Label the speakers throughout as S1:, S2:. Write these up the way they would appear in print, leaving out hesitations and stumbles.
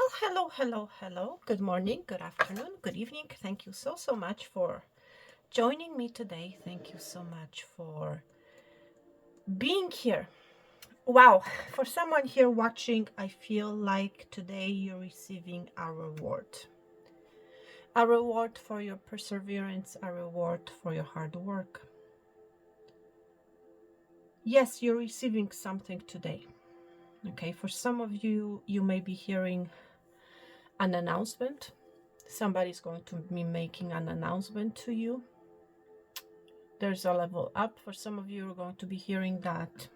S1: Hello. Good morning, good afternoon, good evening. Thank you so much for joining me today. Thank you so much for being here. Wow, for someone here watching, I feel like today you're receiving a reward. A reward for your perseverance, a reward for your hard work. Yes, you're receiving something today. Okay, for some of you, you may be hearing an announcement. Somebody's going to be making an announcement to you. There's a level up. For some of you are going to be hearing that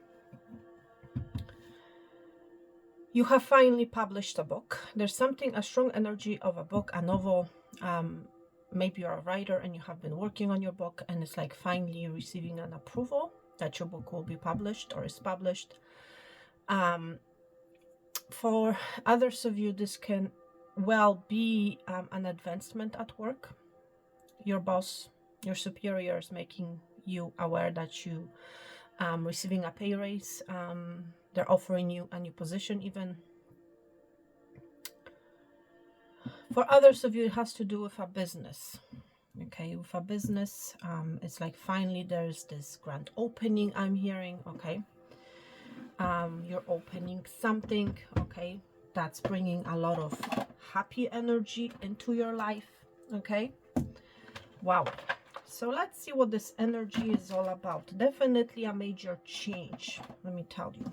S1: you have finally published a book. There's something, a strong energy of a book, a novel. Maybe you're a writer and you have been working on your book and it's like finally receiving an approval that your book will be published or is published. For others of you, this can well be an advancement at work. Your boss, your superior is making you aware that you receiving a pay raise. They're offering you a new position even. For others of you, it has to do with a business. Okay, with a business, it's like finally there's this grand opening I'm hearing. Okay, you're opening something. Okay, that's bringing a lot of happy energy into your life. Okay, wow. So let's see what this energy is all about. Definitely a major change, let me tell you.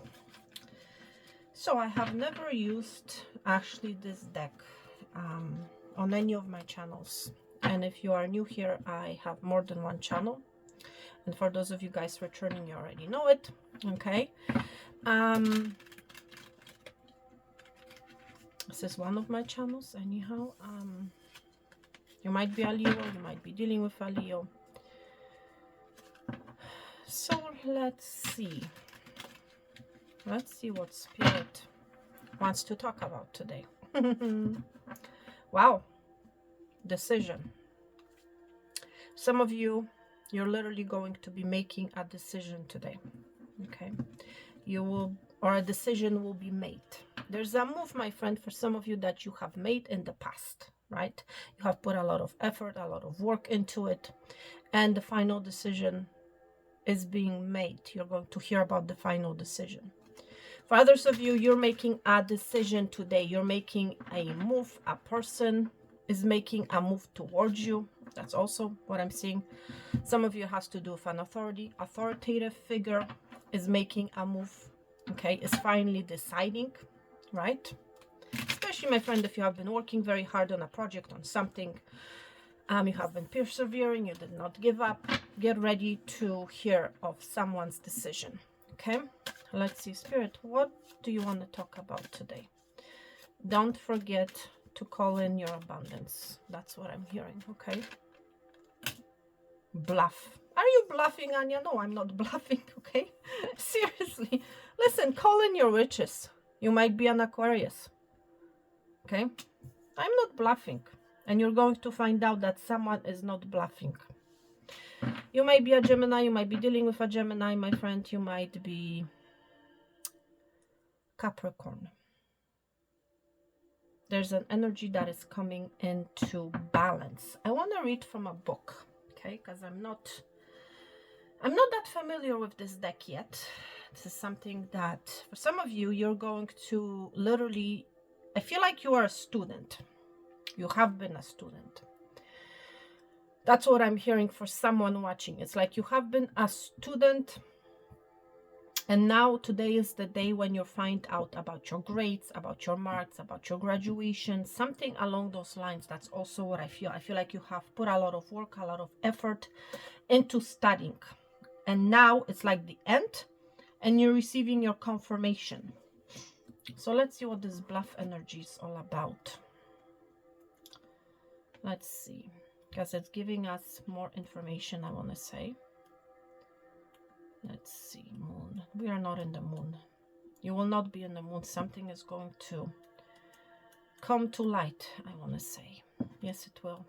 S1: So I have never used actually this deck on any of my channels. And if you are new here, I have more than one channel. And for those of you guys returning, you already know it. Okay. This is one of my channels anyhow. You might be a Leo, you might be dealing with a Leo. So let's see what Spirit wants to talk about today. Wow, decision. Some of you, you're literally going to be making a decision today. Okay, you will, or a decision will be made. There's a move, my friend, for some of you that you have made in the past, right? You have put a lot of effort, a lot of work into it, and the final decision is being made. You're going to hear about the final decision. For others of you, you're making a decision today. You're making a move. A person is making a move towards you. That's also what I'm seeing. Some of you has to do with an authoritative figure is making a move. Okay, is finally deciding, right? Especially, my friend, if you have been working very hard on a project, on something, you have been persevering, you did not give up. Get ready to hear of someone's decision. Okay, let's see, Spirit, what do you want to talk about today? Don't forget to call in your abundance. That's what I'm hearing. Okay, bluff. Are you bluffing, Anya? No, I'm not bluffing. Okay, seriously, listen, call in your riches. You might be an Aquarius. Okay, I'm not bluffing, and you're going to find out that someone is not bluffing. You might be a Gemini, you might be dealing with a Gemini, my friend. You might be Capricorn. There's an energy that is coming into balance. I want to read from a book, okay, because I'm not that familiar with this deck yet. This is something that for some of you, you're going to literally, I feel like you are a student. You have been a student. That's what I'm hearing for someone watching. It's like you have been a student, and now today is the day when you find out about your grades, about your marks, about your graduation, something along those lines. That's also what I feel. I feel like you have put a lot of work, a lot of effort into studying. And now it's like the end, and you're receiving your confirmation. So let's see what this bluff energy is all about. Let's see, because it's giving us more information, I want to say. Let's see, moon. We are not in the moon. You will not be in the moon. Something is going to come to light, I want to say. Yes, it will.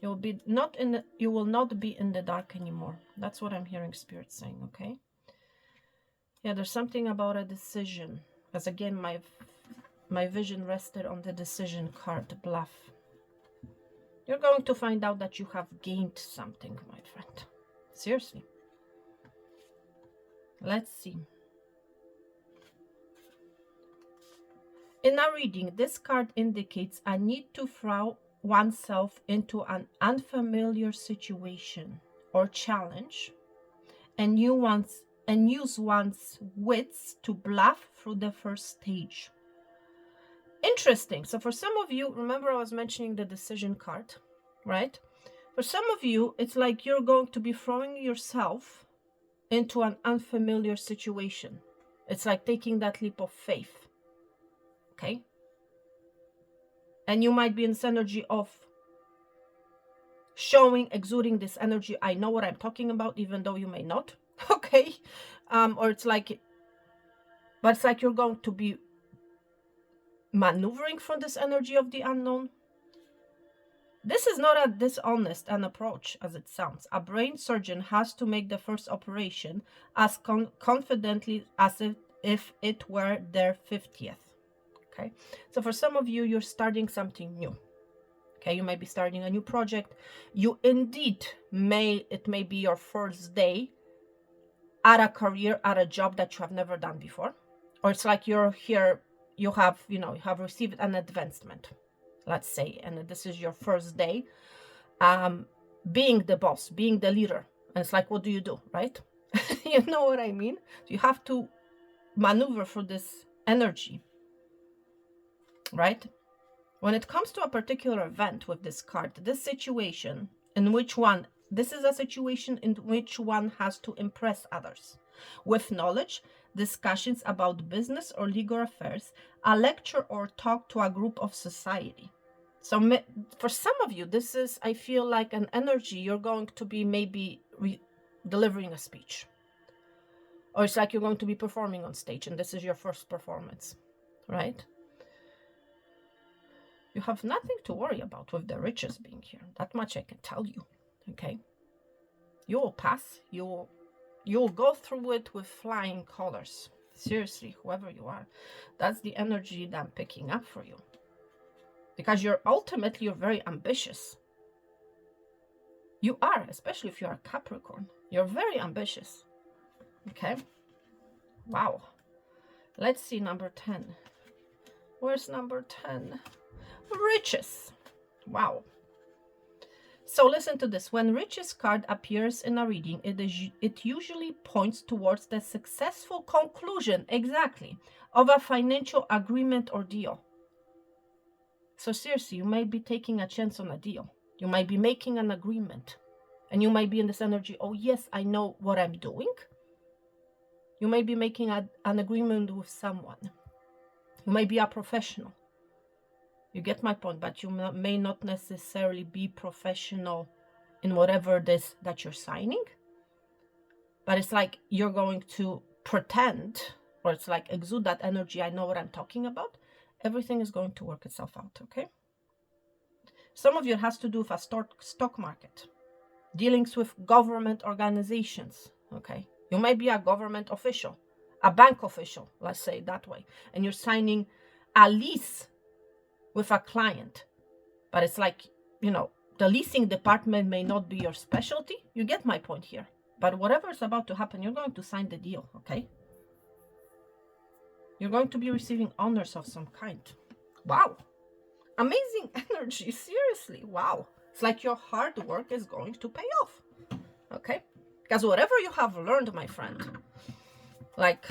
S1: You will be not in the, you will not be in the dark anymore. That's what I'm hearing Spirit saying, okay? Yeah, there's something about a decision. Because again, my vision rested on the decision card, bluff. You're going to find out that you have gained something, my friend. Seriously. Let's see. In our reading, this card indicates a need to throw oneself into an unfamiliar situation or challenge and use one's wits to bluff through the first stage. Interesting. So for some of you, remember I was mentioning the decision card, right? For some of you, it's like you're going to be throwing yourself into an unfamiliar situation. It's like taking that leap of faith. Okay? And you might be in this energy of exuding this energy. I know what I'm talking about, even though you may not. Okay? Or it's like, but it's like you're going to be maneuvering from this energy of the unknown. This is not as dishonest an approach as it sounds. A brain surgeon has to make the first operation as confidently as if it were their 50th. Okay, so for some of you, you're starting something new. Okay, you may be starting a new project. You indeed it may be your first day at a career, at a job that you have never done before. Or it's like you're here, you have received an advancement, let's say, and this is your first day being the boss, being the leader. And it's like, what do you do, right? You know what I mean? You have to maneuver through this energy, right? When it comes to a particular event with this card, this is a situation in which one has to impress others with knowledge, discussions about business or legal affairs, a lecture or talk to a group of society. So for some of you, this is, I feel like, an energy you're going to be maybe delivering a speech. Or it's like you're going to be performing on stage and this is your first performance, right? You have nothing to worry about with the riches being here. That much I can tell you, okay? You will pass. You'll go through it with flying colors. Seriously, whoever you are. That's the energy that I'm picking up for you. Because you're very ambitious. You are, especially if you're a Capricorn. You're very ambitious. Okay? Wow. Let's see number 10. Where's number 10? Riches. Wow. So listen to this. When riches card appears in a reading, it usually points towards the successful conclusion, exactly, of a financial agreement or deal. So seriously, you might be taking a chance on a deal. You might be making an agreement. And you might be in this energy, oh yes, I know what I'm doing. You may be making an agreement with someone. You may be a professional. You get my point, but you may not necessarily be professional in whatever it is that you're signing. But it's like you're going to pretend, or it's like exude that energy, I know what I'm talking about. Everything is going to work itself out, okay? Some of you has to do with a stock market, dealings with government organizations, okay? You may be a government official, a bank official, let's say it that way, and you're signing a lease with a client. But it's like, the leasing department may not be your specialty. You get my point here. But whatever is about to happen, you're going to sign the deal, okay? You're going to be receiving honors of some kind. Wow. Amazing energy. Seriously. Wow. It's like your hard work is going to pay off. Okay? Because whatever you have learned, my friend, like,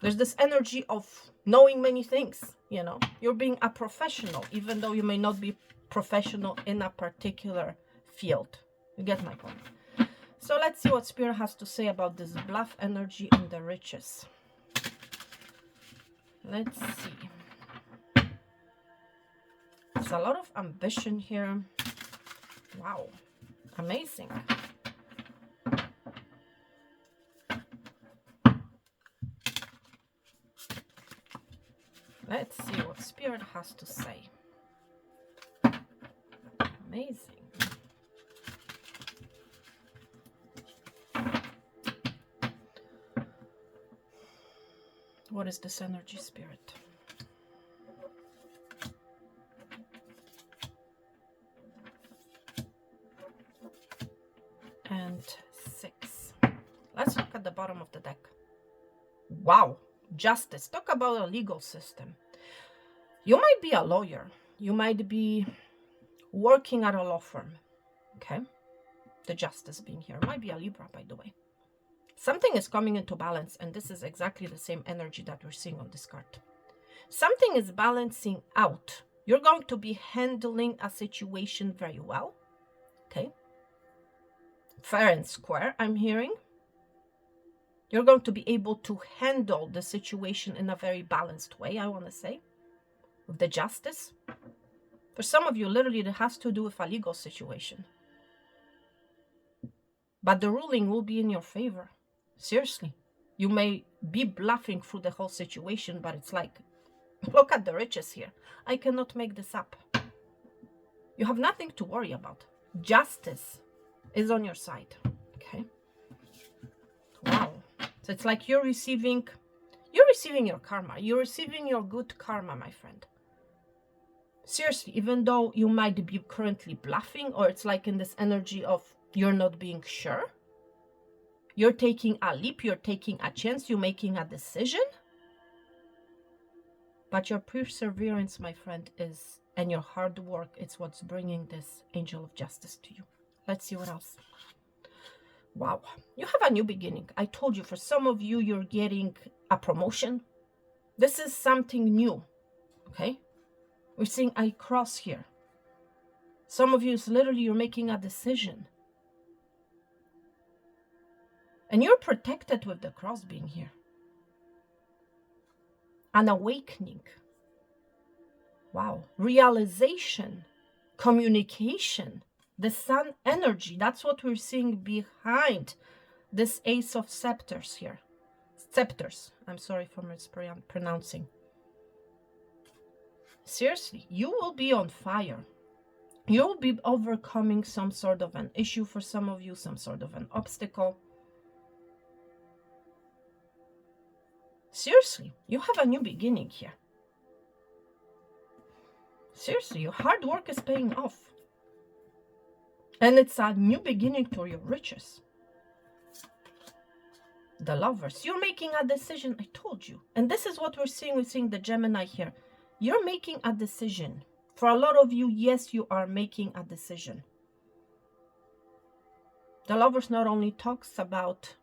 S1: there's this energy of knowing many things, You're being a professional, even though you may not be professional in a particular field. You get my point. So let's see what Spirit has to say about this bluff energy and the riches. Let's see. There's a lot of ambition here. Wow. Amazing. Let's see what Spirit has to say. Amazing. What is this energy, Spirit? And 6. Let's look at the bottom of the deck. Wow. Justice. Talk about a legal system. You might be a lawyer. You might be working at a law firm. Okay. The Justice being here. Might be a Libra, by the way. Something is coming into balance, and this is exactly the same energy that we're seeing on this card. Something is balancing out. You're going to be handling a situation very well. Okay. Fair and square, I'm hearing. You're going to be able to handle the situation in a very balanced way, I want to say, with the Justice. For some of you, literally, it has to do with a legal situation. But the ruling will be in your favor. Seriously. You may be bluffing through the whole situation, but it's like, look at the riches here. I cannot make this up. You have nothing to worry about. Justice is on your side. Okay. Wow. So it's like you're receiving your karma. You're receiving your good karma, my friend. Seriously, even though you might be currently bluffing, or it's like in this energy of you're not being sure, you're taking a leap, you're taking a chance, you're making a decision. But your perseverance, my friend, is, and your hard work, it's what's bringing this Angel of Justice to you. Let's see what else. Wow. You have a new beginning. I told you, for some of you, you're getting a promotion. This is something new. Okay? We're seeing a cross here. Some of you, is literally, you're making a decision. And you're protected with the cross being here. An awakening. Wow. Realization. Communication. The sun energy. That's what we're seeing behind this Ace of Scepters here. Scepters. I'm sorry for mispronouncing. Seriously, you will be on fire. You'll be overcoming some sort of an issue for some of you, some sort of an obstacle. Seriously, you have a new beginning here. Seriously, your hard work is paying off. And it's a new beginning to your riches. The Lovers. You're making a decision, I told you. And this is what we're seeing. We're seeing the Gemini here. You're making a decision. For a lot of you, yes, you are making a decision. The Lovers not only talks about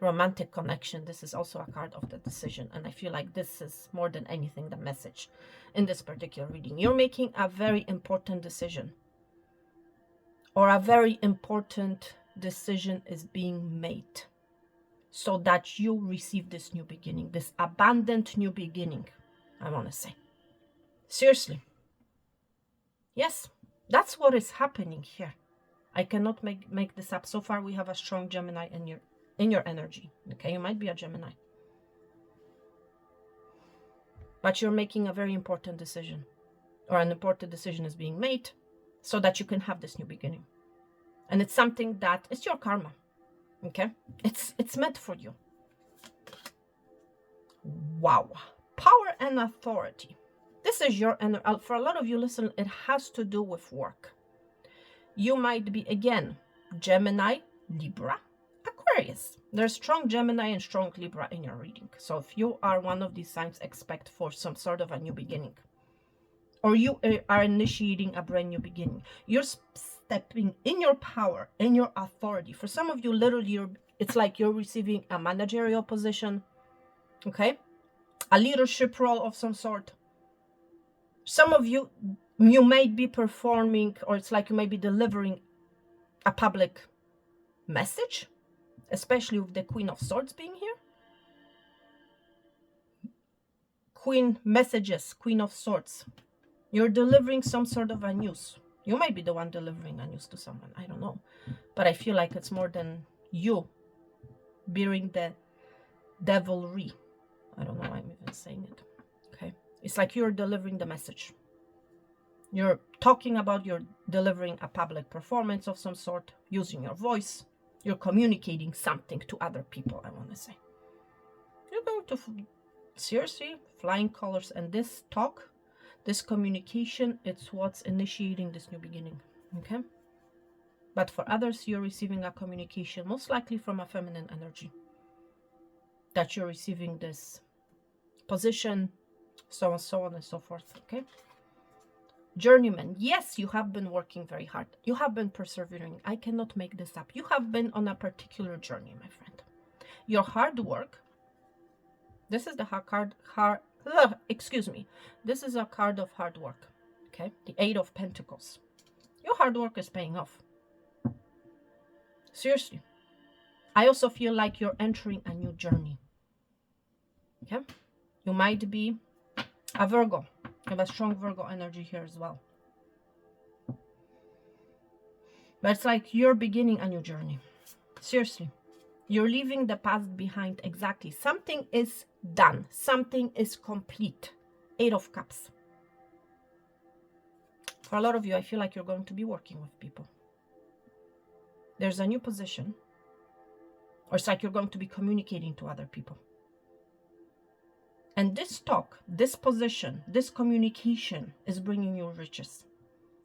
S1: romantic connection, this is also a card of the decision. And I feel like this is more than anything the message in this particular reading. You're making a very important decision. Or a very important decision is being made. So that you receive this new beginning. This abundant new beginning, I want to say. Seriously. Yes, that's what is happening here. I cannot make this up. So far, we have a strong Gemini in your energy. Okay, you might be a Gemini. But you're making a very important decision. Or an important decision is being made so that you can have this new beginning. And it's something that is your karma. Okay? It's meant for you. Wow. Power and authority. This is your energy. For a lot of you, listen, it has to do with work. You might be, again, Gemini, Libra, Aquarius. There's strong Gemini and strong Libra in your reading. So if you are one of these signs, expect for some sort of a new beginning. Or you are initiating a brand new beginning. You're stepping in your power, in your authority. For some of you, literally, it's like you're receiving a managerial position. Okay? A leadership role of some sort. Some of you, you may be performing, or it's like you may be delivering a public message, especially with the Queen of Swords being here. Queen messages, Queen of Swords. You're delivering some sort of a news. You might be the one delivering a news to someone. I don't know. But I feel like it's more than you bearing the devilry. I don't know why I'm even saying it. Okay. It's like you're delivering the message. You're talking about, you're delivering a public performance of some sort, using your voice. You're communicating something to other people, I want to say. You're going to Seriously, flying colors. And this talk, this communication, it's what's initiating this new beginning. Okay? But for others, you're receiving a communication, most likely from a feminine energy, that you're receiving this position, so on and so forth. Okay? Journeyman, yes, you have been working very hard. You have been persevering. I cannot make this up. You have been on a particular journey, my friend. Your hard work, this is the this is a card of hard work. Okay, the Eight of Pentacles. Your hard work is paying off. Seriously. I also feel like you're entering a new journey. Okay, you might be a Virgo. You have a strong Virgo energy here as well. But it's like you're beginning a new journey. Seriously. You're leaving the past behind. Exactly. Something is done. Something is complete. Eight of Cups. For a lot of you, I feel like you're going to be working with people. There's a new position. Or it's like you're going to be communicating to other people. And this talk, this position, this communication is bringing you riches.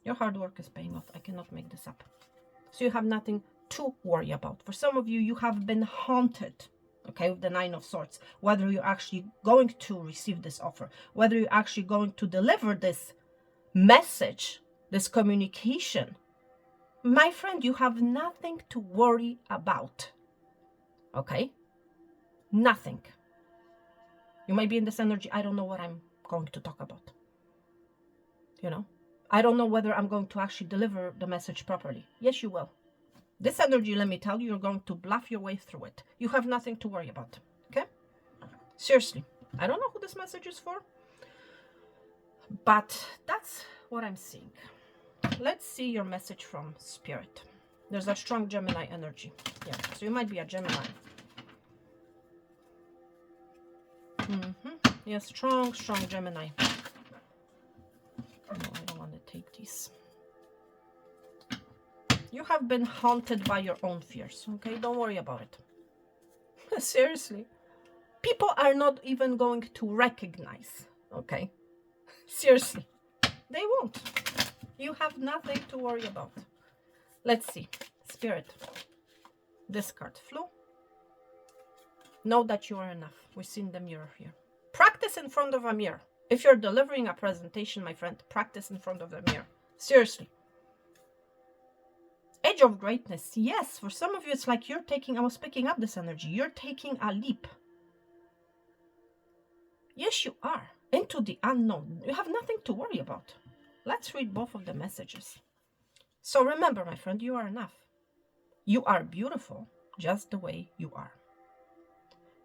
S1: Your hard work is paying off. I cannot make this up. So you have nothing to worry about. For some of you, you have been haunted, okay, with the Nine of Swords. Whether you're actually going to receive this offer, whether you're actually going to deliver this message, this communication. My friend, you have nothing to worry about, okay? Nothing. You might be in this energy, I don't know what I'm going to talk about. You know, I don't know whether I'm going to actually deliver the message properly. Yes, you will. This energy, let me tell you, you're going to bluff your way through it. You have nothing to worry about, okay? Seriously, I don't know who this message is for, but that's what I'm seeing. Let's see your message from Spirit. There's a strong Gemini energy. Yeah, so you might be a Gemini. Yeah, strong Gemini. No, I don't want to take these. You have been haunted by your own fears, okay? Don't worry about it. Seriously. People are not even going to recognize, okay? Seriously. They won't. You have nothing to worry about. Let's see. Spirit. This card flew. Know that you are enough. We've seen the mirror here. Practice in front of a mirror. If you're delivering a presentation, my friend, practice in front of the mirror. Seriously. Edge of greatness. Yes, for some of you, it's like you're taking, I was picking up this energy. You're taking a leap. Yes, you are. Into the unknown. You have nothing to worry about. Let's read both of the messages. So remember, my friend, you are enough. You are beautiful just the way you are.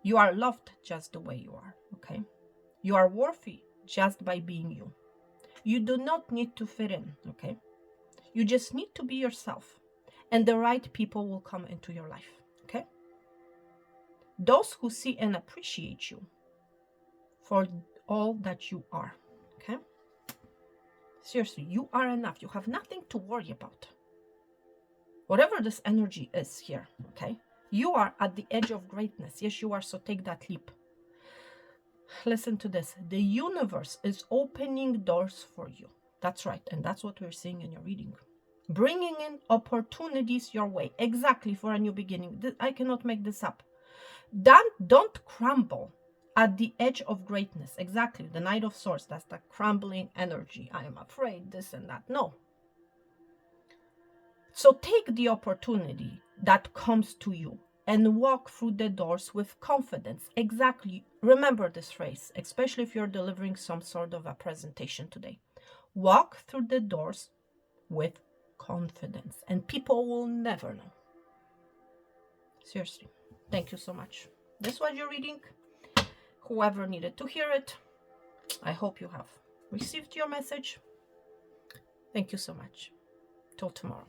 S1: You are loved just the way you are, okay? You are worthy just by being you. You do not need to fit in, okay? You just need to be yourself, and the right people will come into your life, okay? Those who see and appreciate you for all that you are, okay? Seriously, you are enough. You have nothing to worry about. Whatever this energy is here, okay? You are at the edge of greatness. Yes, you are, so take that leap. Listen to this. The universe is opening doors for you. That's right, and that's what we're seeing in your reading. Bringing in opportunities your way. Exactly, for a new beginning. I cannot make this up. Don't crumble at the edge of greatness. Exactly, the Knight of Swords. That's the crumbling energy. I am afraid, this and that. No. So take the opportunity that comes to you and walk through the doors with confidence. Exactly. Remember this phrase, especially if you're delivering some sort of a presentation today. Walk through the doors with confidence, and people will never know. Seriously. Thank you so much. This was your reading. Whoever needed to hear it, I hope you have received your message. Thank you so much. Till tomorrow.